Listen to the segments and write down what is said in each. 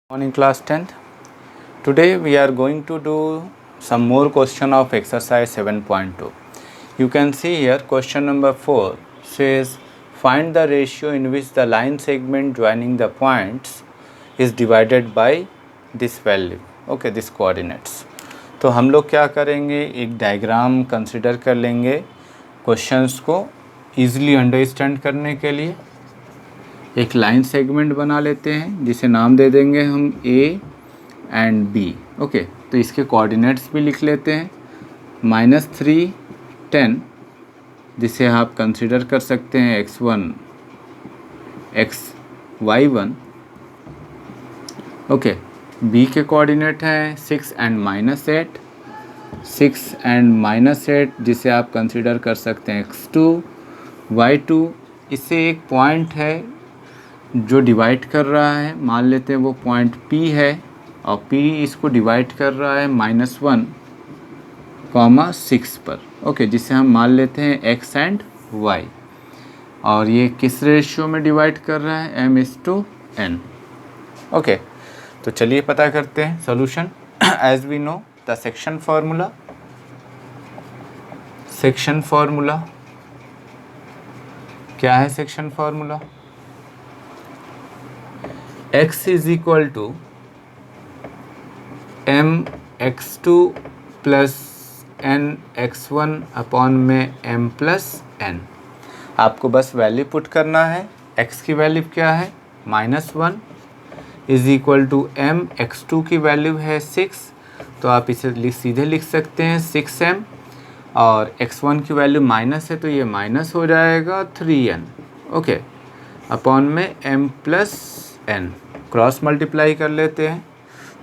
Morning class 10th. Today we are going to do some more question of exercise 7.2. You can see here question number 4 says find the ratio in which the line segment joining the points is divided by this value. Okay, this coordinates. तो हम लोग क्या करेंगे, एक diagram consider कर लेंगे questions को easily understand करने के लिए। एक लाइन सेगमेंट बना लेते हैं जिसे नाम दे देंगे हम ए एंड बी। ओके, तो इसके कोऑर्डिनेट्स भी लिख लेते हैं -3 10, जिसे आप कंसिडर कर सकते हैं x1 y1। ओके, बी के कोऑर्डिनेट हैं 6 एंड -8, 6 एंड -8 जिसे आप कंसिडर कर सकते हैं x2 y2। इससे एक पॉइंट है जो डिवाइड कर रहा है, मान लेते हैं वो पॉइंट P है और P इसको डिवाइड कर रहा है -1, 6 पर। ओके, जिसे हम मान लेते हैं x एंड y, और ये किस रेशियो में डिवाइड कर रहा है, m/n। ओके, तो चलिए पता करते हैं solution. As we know the section formula क्या है? Section formula x is equal to mx2 plus nx1 upon में m प्लस n। आपको बस वैल्यू पुट करना है। x की वैल्यू क्या है? -1 इज इक्वल टू mx2 की वैल्यू है 6, तो आप इसे सीधे लिख सकते हैं 6m, और x1 की वैल्यू माइनस है तो ये माइनस हो जाएगा 3n। ओके, अपॉन में m plus n, cross multiply कर लेते हैं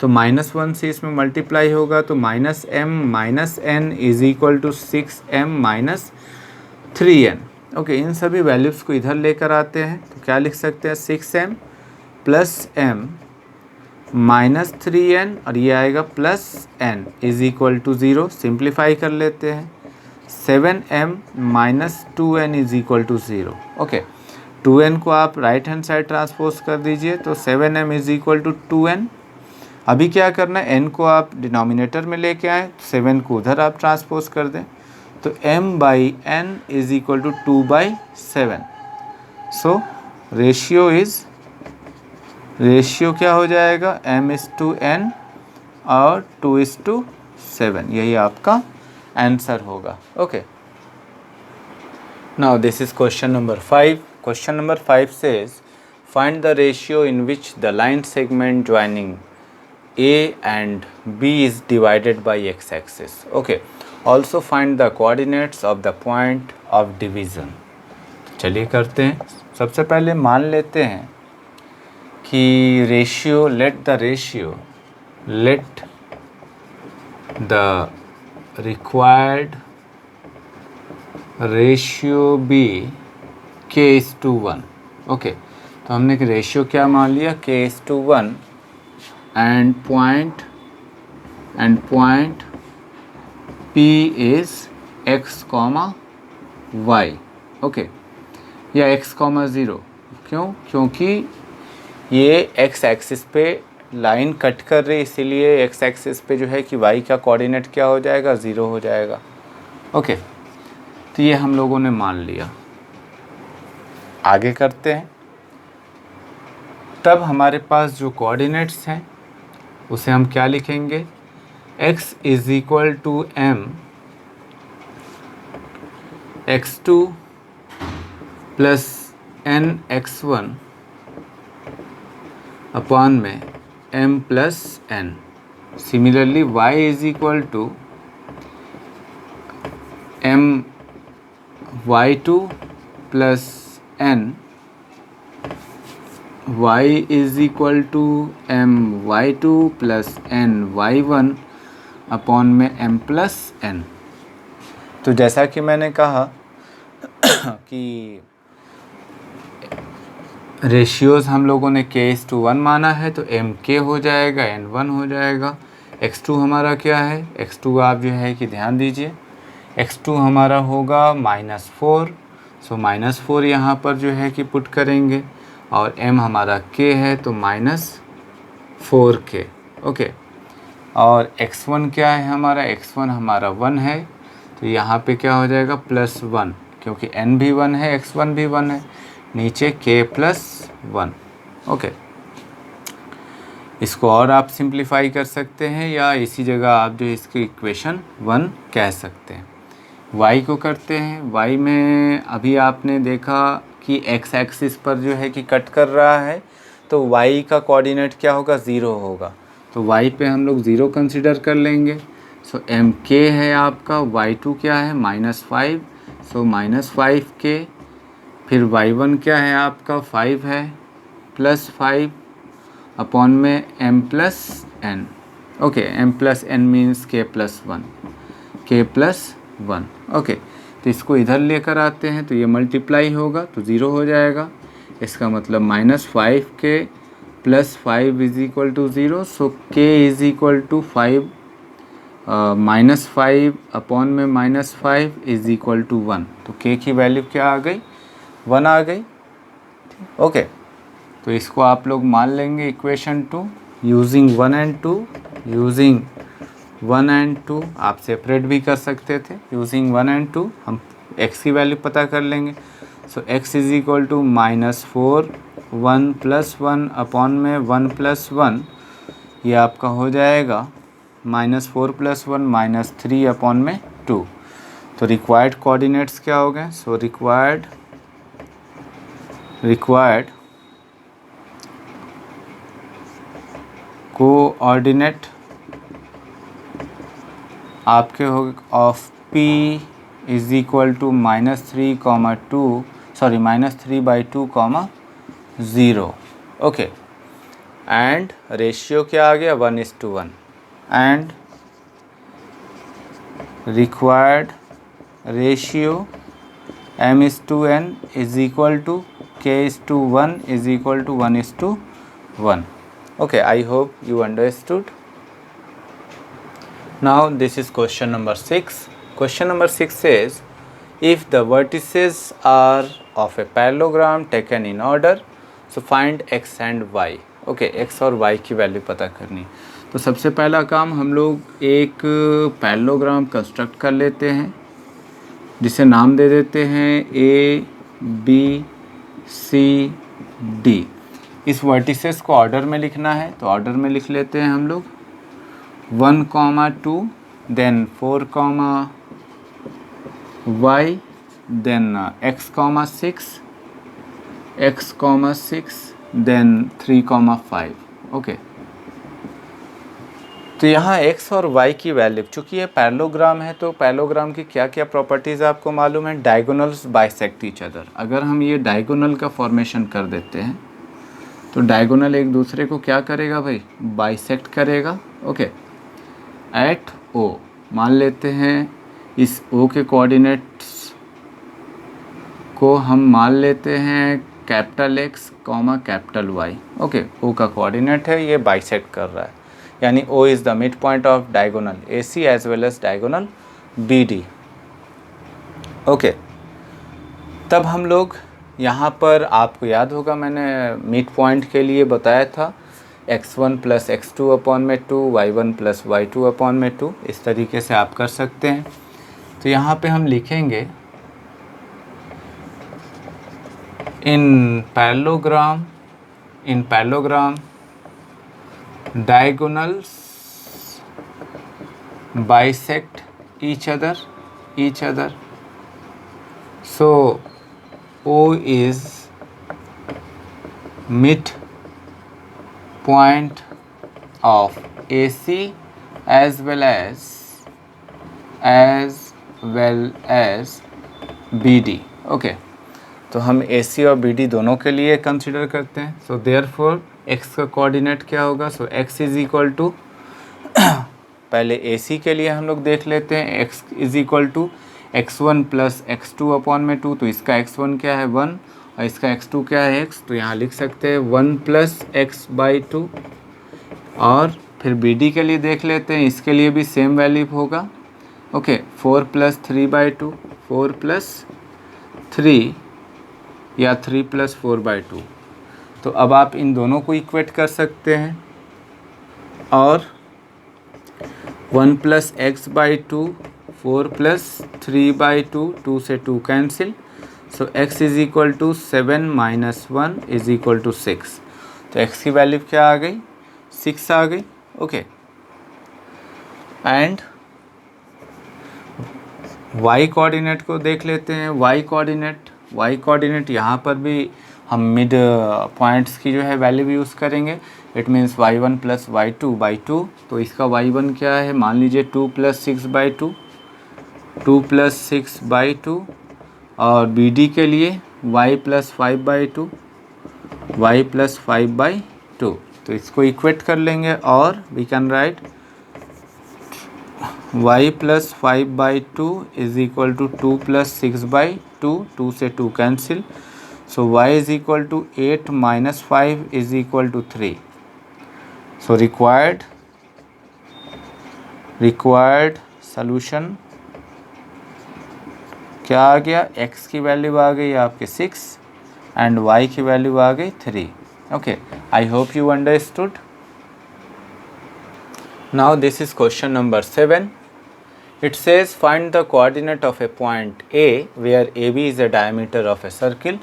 तो -1 से इसमें मल्टीप्लाई होगा तो -m minus n is equal to 6m minus 3n। Okay, इन सभी वैल्यूज़ को इधर लेकर आते हैं तो क्या लिख सकते हैं, 6m plus m minus 3n, और ये आएगा plus n is equal to 0। Simplify कर लेते हैं, 7m minus 2n is equal to 0। Okay, 2n को आप राइट हैंड साइड ट्रांसपोज कर दीजिए तो 7m is equal to 2n। अभी क्या करना है, n को आप डिनोमिनेटर में लेके आए, 7 को उधर आप ट्रांसपोज कर दें तो m/n is equal to 2/7। So ratio क्या हो जाएगा, m/n और 2/7, यही आपका आंसर होगा। Okay, now this is question number 5. Question number 5 says find the ratio in which the line segment joining A and B is divided by x-axis. Okay, also find the coordinates of the point of division. चलिए करते हैं। सबसे पहले मान लेते हैं कि let the required ratio be k/1। Okay, तो हमने कि रेशियो क्या मान लिया, k/1, and point P is x, y। Okay, या x, 0। क्यों? क्योंकि ये x एक्सिस पे लाइन कट कर रही है, इसीलिए x एक्सिस पे जो है कि y का कोऑर्डिनेट क्या हो जाएगा, 0 हो जाएगा। ओके, तो ये हम लोगों ने मान लिया। आगे करते हैं। तब हमारे पास जो कोऑर्डिनेट्स हैं उसे हम क्या लिखेंगे, x is equal to m x2 plus n x1 upon में m plus n। Similarly y is equal to m y2 plus n, y is equal to m y2 plus n y1 upon में m plus n। तो जैसा कि मैंने कहा कि ratios हम लोगों ने k/1 माना है तो mk हो जाएगा, n1 हो जाएगा। x2 हमारा क्या है, x2 आप जो है कि ध्यान दीजिए, x2 हमारा होगा -4, सो -4 यहाँ पर जो है कि पुट करेंगे, और m हमारा k है तो -4 4k। ओके, और x1 क्या है हमारा, x1 हमारा 1 है, तो यहाँ पे क्या हो जाएगा +1, क्योंकि n भी 1 है, x1 भी 1 है, नीचे k + 1। ओके, इसको और आप सिंप्लीफाई कर सकते हैं या इसी जगह आप जो इसकी इक्वेशन 1 कह सकते हैं। y को करते हैं, y में अभी आपने देखा कि x एक्सिस पर जो है कि कट कर रहा है, तो y का कोऑर्डिनेट क्या होगा, 0 होगा, तो y पे हम लोग 0 कंसिडर कर लेंगे। सो mk है आपका, y2 क्या है -5, सो -5k, फिर y1 क्या है आपका 5 है, +5 अपॉन में m+n। Okay, m+n means k+1। Okay, तो इसको इधर लेकर आते हैं तो ये मल्टीप्लाई होगा तो 0 हो जाएगा। इसका मतलब -5k + 5 = 0। सो k = 5, -5 अपॉन में -5 = 1। तो k की वैल्यू क्या आ गई, 1 आ गई। ओके, तो इसको आप लोग मान लेंगे equation 2 using 1 and 2। Using 1 and 2 आप सेपरेट भी कर सकते थे। यूजिंग 1 एंड 2 हम x की वैल्यू पता कर लेंगे। सो x = -4 1 + 1 अपॉन में 1 + 1, ये आपका हो जाएगा -4 + 1 -3 अपॉन में 2। तो रिक्वायर्ड कोऑर्डिनेट्स क्या हो गए, सो रिक्वायर्ड कोऑर्डिनेट आपके हो of p = -3/2, 0। Okay, and ratio क्या आ गया, 1:1, and required ratio m:n = k:1 = 1:1। Okay, I hope you understood. Now this is question number 6. Question number 6 says, if the vertices are of a parallelogram taken in order, so find x and y. Okay, x और y की value पता करनी। तो सबसे पहला काम हम लोग एक पैरेललोग्राम कंस्ट्रक्ट कर लेते हैं, जिसे नाम दे देते हैं a b c d। इस वर्टिसेस को ऑर्डर में लिखना है, तो ऑर्डर में लिख लेते हैं हम लोग 1, 2, then 4, y, then x, 6, then 3, 5। Okay, तो यहाँ x और y की वैल्यू, चूँकि ये पैरेललोग्राम है तो पैरेललोग्राम की क्या क्या प्रॉपर्टीज़ आपको मालूम है, डायगोनल्स बाइसेक्ट ईच अदर। अगर हम ये डायगोनल का फॉर्मेशन कर देते हैं तो डायगोनल एक दूसरे को क्या करेगा भाई, बाइसेक्ट करेगा। ओके, एट O मान लेते हैं, इस O के कोऑर्डिनेट्स को हम मान लेते हैं X, Y। ओके, O का कोऑर्डिनेट है, ये बाइसेक्ट कर रहा है, यानी O is the mid point of diagonal AC as well as diagonal BD। Okay, तब हम लोग यहाँ पर, आपको याद होगा मैंने मिड पॉइंट के लिए बताया था x1 + x2 अपॉन में 2, y1 + y2 अपॉन में 2। इस तरीके से आप कर सकते हैं। तो यहाँ पे हम लिखेंगे इन parallelogram diagonals bisect each other. So O is mid point of AC as well as BD। Okay, तो हम AC और BD दोनों के लिए कंसिडर करते हैं। सो देयरफॉर x का कोऑर्डिनेट क्या होगा, सो x = पहले AC के लिए हम लोग देख लेते हैं, x = x1 + x2 अपॉन में 2। तो इसका x1 क्या है 1 और इसका x2 क्या है x, तो यहाँ लिख सकते हैं 1 + x/2। और फिर BD के लिए देख लेते हैं, इसके लिए भी सेम वैल्यू होगा। ओके, 4 + 3/2, 4 + 3 या 3 + 4/2। तो अब आप इन दोनों को इक्वेट कर सकते हैं। और 1 plus x by two, 4 plus 3/2, 2 से 2 cancel, so x is equal to 7 minus 1 is equal to 6। तो x की वैल्यू क्या आ गई? 6 आ गई। ओके, एंड y कोऑर्डिनेट को देख लेते हैं। y कोऑर्डिनेट यहाँ पर भी हम मिड पॉइंट्स की जो है वैल्यू यूज़ करेंगे। It means y1 plus y2/2। तो इसका y1 क्या है? मान लीजिए 2 प्लस 6/2, 2 प्लस 6/2। और BD के लिए y प्लस 5/2, y प्लस 5/2। तो इसको इक्वेट कर लेंगे और we can write y plus 5/2 is equal to 2 plus 6/2, 2 से 2 cancel, so y is equal to 8 minus 5 is equal to 3। So required solution क्या आ गया? x की वैल्यू आ गई आपके 6 एंड y की वैल्यू आ गई 3। Okay, I hope you understood. Now this is question number 7. It says find the coordinate of a point A where AB is a diameter of a circle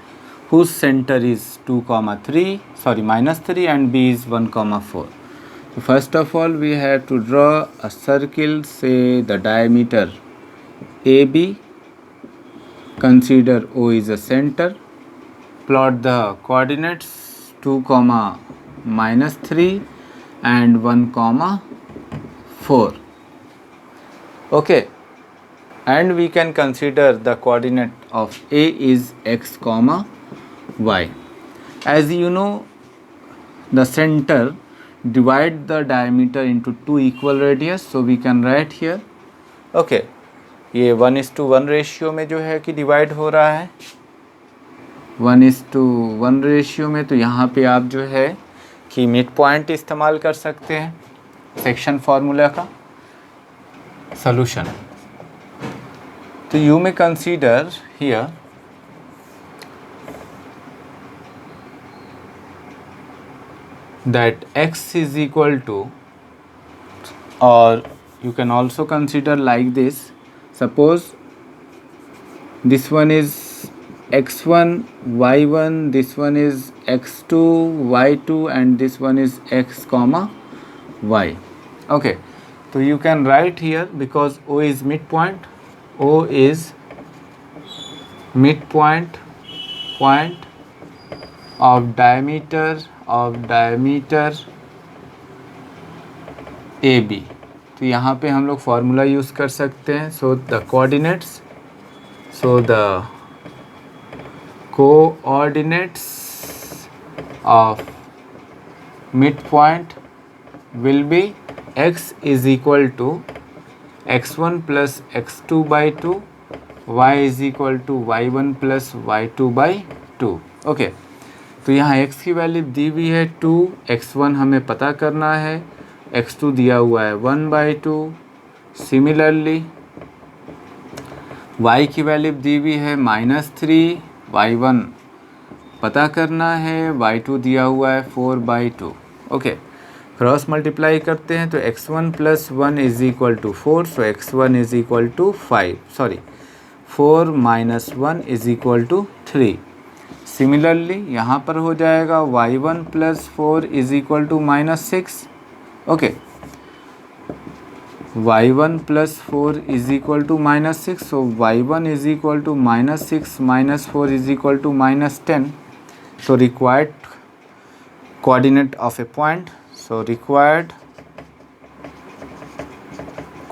whose center is -3 and B is 1,4. So first of all we have to draw a circle, say the diameter AB. Consider O is a center. Plot the coordinates 2, -3 and 1,4. Okay, and we can consider the coordinate of A is x, y. As you know, the center divide the diameter into 2 equal radius, so we can write here. Okay, ये 1:1 ratio में जो है कि divide हो रहा है, 1:1 ratio में। तो यहाँ पे आप जो है कि मिड पॉइंट इस्तेमाल कर सकते हैं सेक्शन फार्मूला का solution. So you may consider here that x is equal to, or you can also consider like this. Suppose this one is x1, y1, this one is x2, y2, and this one is x, y. Okay, so you can write here, because O is midpoint, O is midpoint point of diameter AB. तो यहाँ पे हम लोग formula use कर सकते हैं. So the coordinates of midpoint will be x is equal to x1 plus x2/2, y is equal to y1 plus y2/2. Okay, तो यहाँ x की वैल्यू दी हुई है 2, x1 हमें पता करना है, x2 दिया हुआ है 1/2. सिमिलरली y की वैल्यू दी हुई है -3, y1 पता करना है, y2 दिया हुआ है 4/2. ओके, क्रॉस मल्टीप्लाई करते हैं तो x1 plus 1 is equal to 4. So x1 is equal to 4 minus 1 is equal to 3. Similarly यहाँ पर हो जाएगा y1 plus 4 is equal to -6. Okay, y1 plus 4 is equal to -6. So y1 is equal to -6 minus 4 is equal to -10. So required coordinate of a point. So required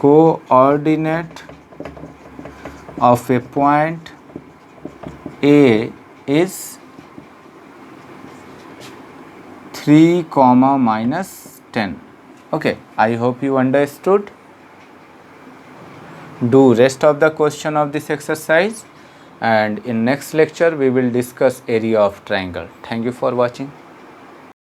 coordinate of a point A is 3, -10. Okay, I hope you understood. Do rest of the question of this exercise, and in next lecture we will discuss area of triangle. Thank you for watching.